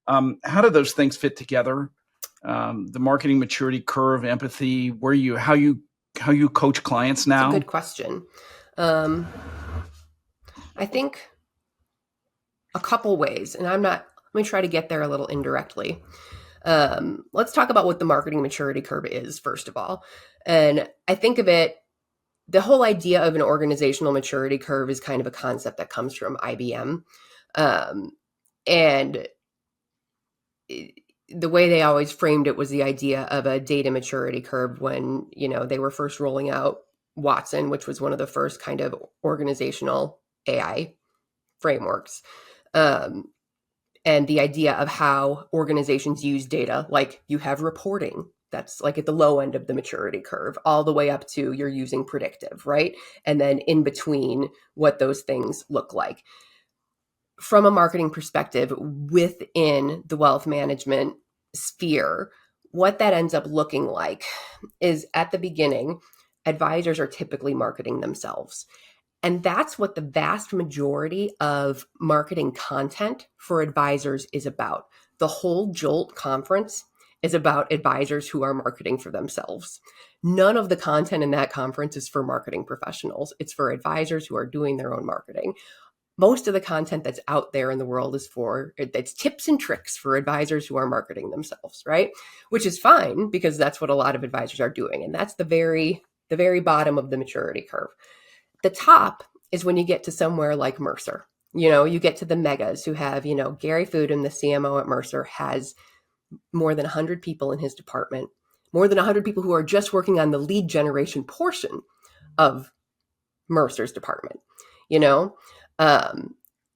How do those things fit together? The marketing maturity curve, empathy, how you coach clients now? It's a good question. I think a couple ways, and let me try to get there a little indirectly. Let's talk about what the marketing maturity curve is, first of all. And I think of it, the whole idea of an organizational maturity curve is kind of a concept that comes from IBM. And the way they always framed it was the idea of a data maturity curve when, they were first rolling out Watson, which was one of the first kind of organizational AI frameworks. And the idea of how organizations use data, like you have reporting, that's like at the low end of the maturity curve, all the way up to you're using predictive, right? And then in between what those things look like. From a marketing perspective, within the wealth management sphere, what that ends up looking like is at the beginning, advisors are typically marketing themselves. And that's what the vast majority of marketing content for advisors is about. The whole Jolt conference is about advisors who are marketing for themselves. None of the content in that conference is for marketing professionals. It's for advisors who are doing their own marketing. Most of the content that's out there in the world it's tips and tricks for advisors who are marketing themselves, right? Which is fine because that's what a lot of advisors are doing. And that's the very bottom of the maturity curve. The top is when you get to somewhere like Mercer. You get to the megas who have, Gary Fudin, the CMO at Mercer, has more than 100 people in his department, more than 100 people who are just working on the lead generation portion of Mercer's department.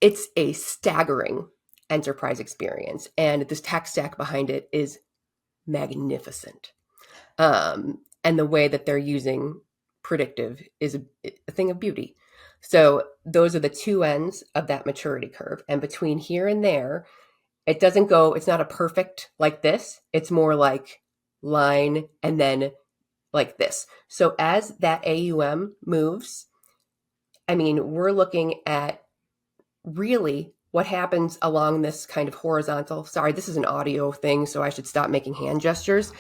It's a staggering enterprise experience. And this tech stack behind it is magnificent. And the way that they're using predictive is a thing of beauty. So those are the two ends of that maturity curve. And between here and there, it's not a perfect like this. It's more like line and then like this. So as that AUM moves, we're looking at really what happens along this kind of horizontal. Sorry, this is an audio thing, so I should stop making hand gestures.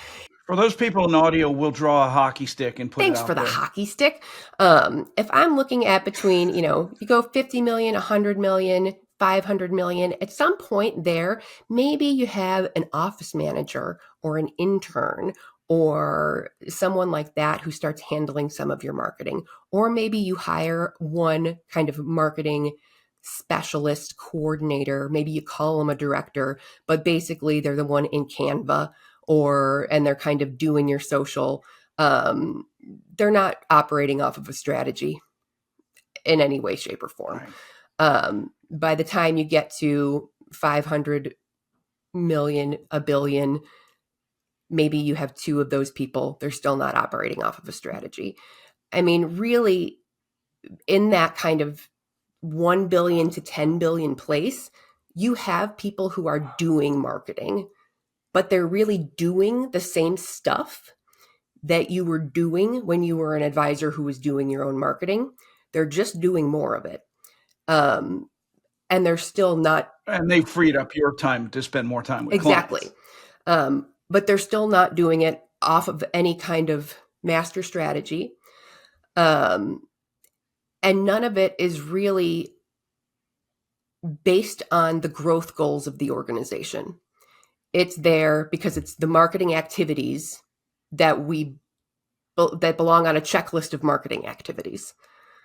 For those people in audio, we'll draw a hockey stick and put Thanks it out for the there. hockey stick. If I'm looking at between, you go 50 million, 100 million, 500 million, at some point there, maybe you have an office manager or an intern or someone like that who starts handling some of your marketing. Or maybe you hire one kind of marketing specialist coordinator. Maybe you call them a director, but basically they're the one in Canva and they're kind of doing your social. They're not operating off of a strategy in any way, shape, or form. Right. By the time you get to 500 million, a billion, maybe you have two of those people. They're still not operating off of a strategy. Really, in that kind of 1 billion to 10 billion place, you have people who are doing marketing, but they're really doing the same stuff that you were doing when you were an advisor who was doing your own marketing. They're just doing more of it. And they're still not. And they freed up your time to spend more time with clients. Exactly. But they're still not doing it off of any kind of master strategy. And none of it is really based on the growth goals of the organization. It's there because it's the marketing activities that belong on a checklist of marketing activities.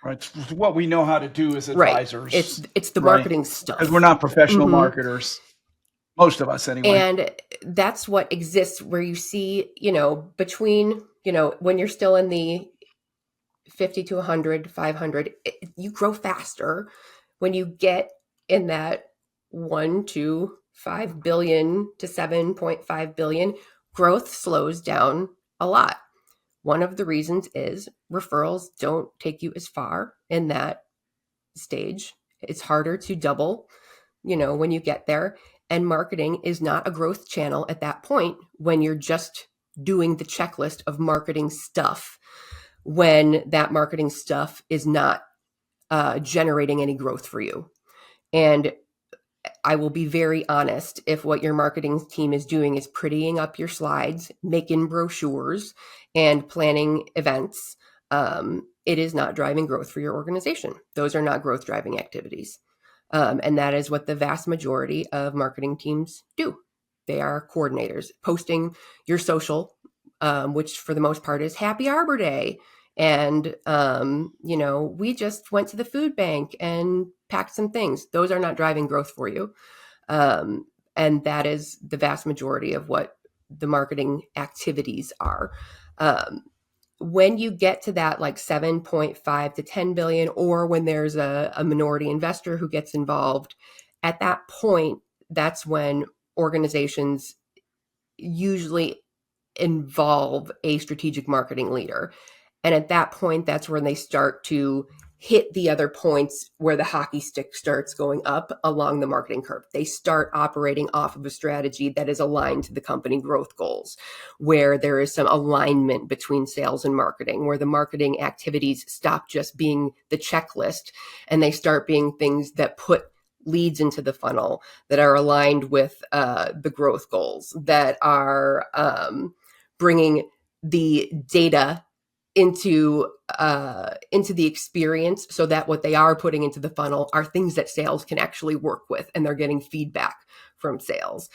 Right. It's what we know how to do as advisors. Right. It's the marketing stuff. Because we're not professional marketers. Most of us anyway. And that's what exists where you see, between, when you're still in the 50 to 100, 500, you grow faster. When you get in that 1 to 5 billion to 7.5 billion, growth slows down a lot. One of the reasons is referrals don't take you as far in that stage. It's harder to double, when you get there. And marketing is not a growth channel at that point when you're just doing the checklist of marketing stuff, when that marketing stuff is not generating any growth for you. And I will be very honest. If what your marketing team is doing is prettying up your slides, making brochures, and planning events, it is not driving growth for your organization. Those are not growth driving activities. And that is what the vast majority of marketing teams do. They are coordinators, posting your social, which for the most part is Happy Arbor Day. And, we just went to the food bank and packed some things. Those are not driving growth for you. And that is the vast majority of what the marketing activities are. When you get to that like 7.5 to 10 billion, or when there's a minority investor who gets involved, at that point, that's when organizations usually involve a strategic marketing leader. And at that point, that's when they start to hit the other points where the hockey stick starts going up along the marketing curve. They start operating off of a strategy that is aligned to the company growth goals, where there is some alignment between sales and marketing, where the marketing activities stop just being the checklist and they start being things that put leads into the funnel, that are aligned with the growth goals, that are bringing the data into the experience, so that what they are putting into the funnel are things that sales can actually work with, and they're getting feedback from sales.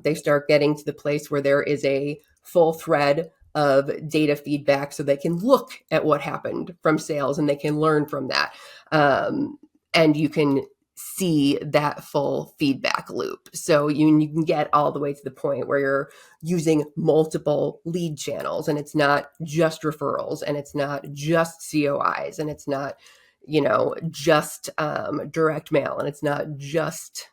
They start getting to the place where there is a full thread of data feedback, so they can look at what happened from sales and they can learn from that. And you can see that full feedback loop. So you can get all the way to the point where you're using multiple lead channels, and it's not just referrals, and it's not just COIs, and it's not, just direct mail, and it's not just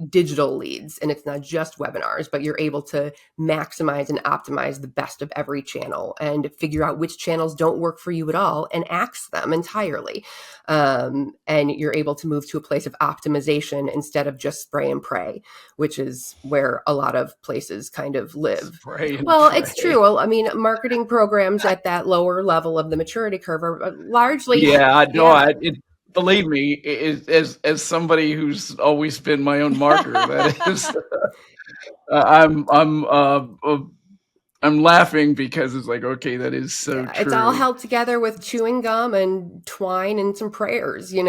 digital leads, and it's not just webinars, but you're able to maximize and optimize the best of every channel and figure out which channels don't work for you at all and axe them entirely. And you're able to move to a place of optimization instead of just spray and pray, which is where a lot of places kind of live. Well, it's true. I mean, marketing programs at that lower level of the maturity curve are largely. Believe me, as somebody who's always been my own marketer, that is, I'm laughing because it's like, okay, that is so true. It's all held together with chewing gum and twine and some prayers, and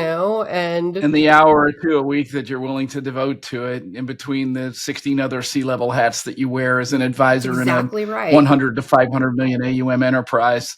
the hour or two a week that you're willing to devote to it, in between the 16 other C-level hats that you wear as an advisor in a 100 to 500 million AUM enterprise.